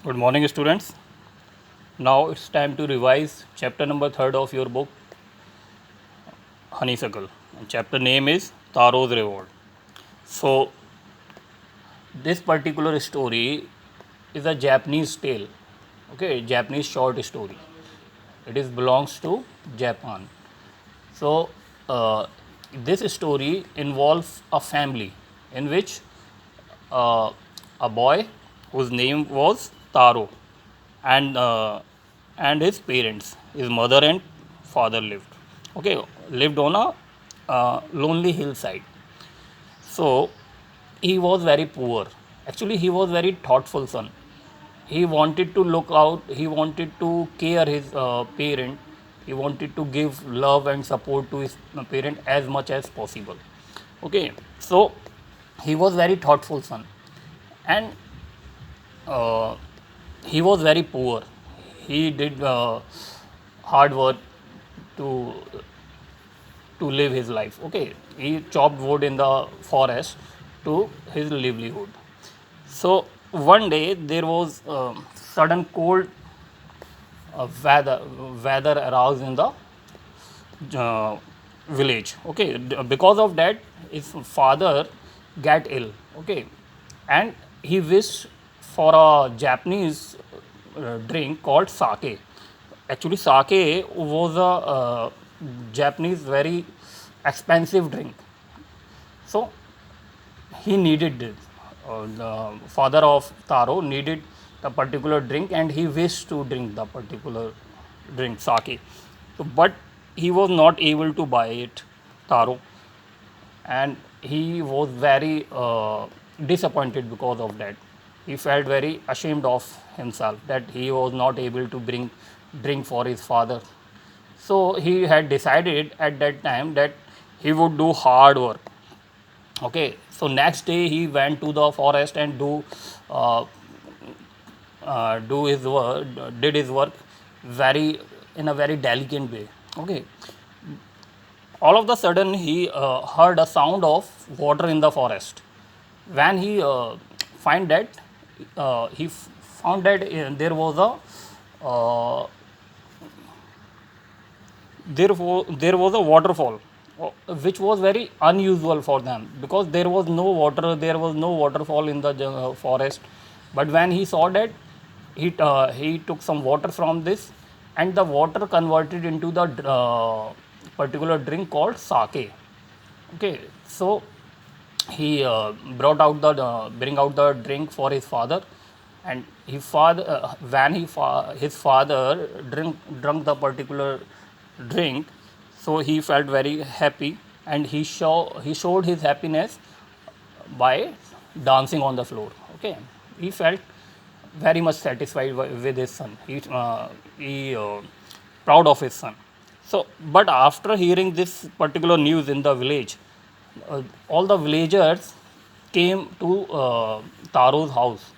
Good morning, students. Now it's time to revise chapter number 3 of your book, Honeysuckle. And chapter name is Taro's Reward. So, this particular story is a Japanese tale, okay, Japanese short story. It is belongs to Japan. So, this story involves a family in which uh, a boy whose name was Taro and his parents, his mother and father lived on a lonely hillside. So he was very poor. Actually, he was very thoughtful son. He wanted to look out. He wanted to care his parent. He wanted to give love and support to his parent as much as possible. Okay, so he was very thoughtful son, and uh, he was very poor. He did hard work to live his life. Okay, he chopped wood in the forest to his livelihood. So one day there was sudden cold weather aroused in the uh, village. Okay, because of that, his father got ill. Okay, and he wished for a Japanese drink called sake. Actually, sake was a Japanese very expensive drink. So he needed it. The father of Taro needed the particular drink and he wished to drink the particular drink, sake. So, but he was not able to buy it, Taro, and he was very disappointed because of that. He felt very ashamed of himself that he was not able to bring drink for his father. So he had decided at that time that he would do hard work. Okay, so next day he went to the forest and uh, do his work, did his work very in a very delicate way. Okay, all of the sudden he heard a sound of water in the forest. When he find that he found that uh, there was a waterfall which was very unusual for them because there was no waterfall in the forest. But when he saw that, he took some water from this and the water converted into the particular drink called sake. Okay, so he bring out the drink for his father, and his father when his father drunk the particular drink, so he felt very happy and he showed his happiness by dancing on the floor. Okay, he felt very much satisfied with his son. He proud of his son. So, but after hearing this particular news in the village, all the villagers came to Taro's house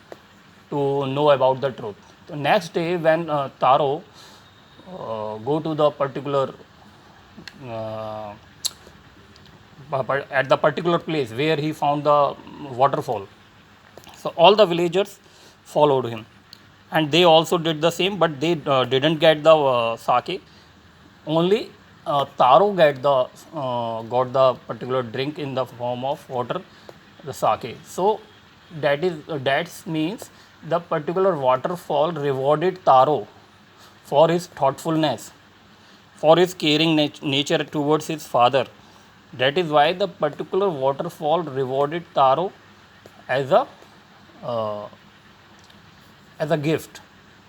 to know about the truth. The next day, when Taro go to the particular uh, at the particular place where he found the waterfall, so all the villagers followed him, and they also did the same, but they didn't get the sake. Only Taro got the particular drink in the form of water, the sake. So that means the particular waterfall rewarded Taro for his thoughtfulness, for his caring nature towards his father. That is why the particular waterfall rewarded Taro as uh, a gift.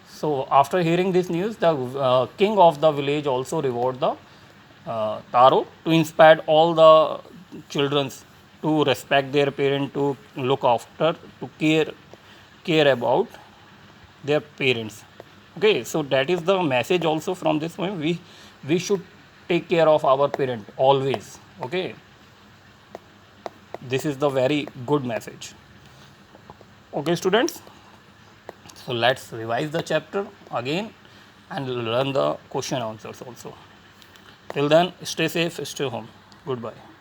So after hearing this news, the king of the village also reward the Taro to inspire all the children to respect their parent, to look after, to care about their parents. Okay, so that is the message also from this point. We should take care of our parent always. Okay, this is the very good message. Okay, students. So let's revise the chapter again and learn the question answers also. Till then, stay safe, stay home. Goodbye.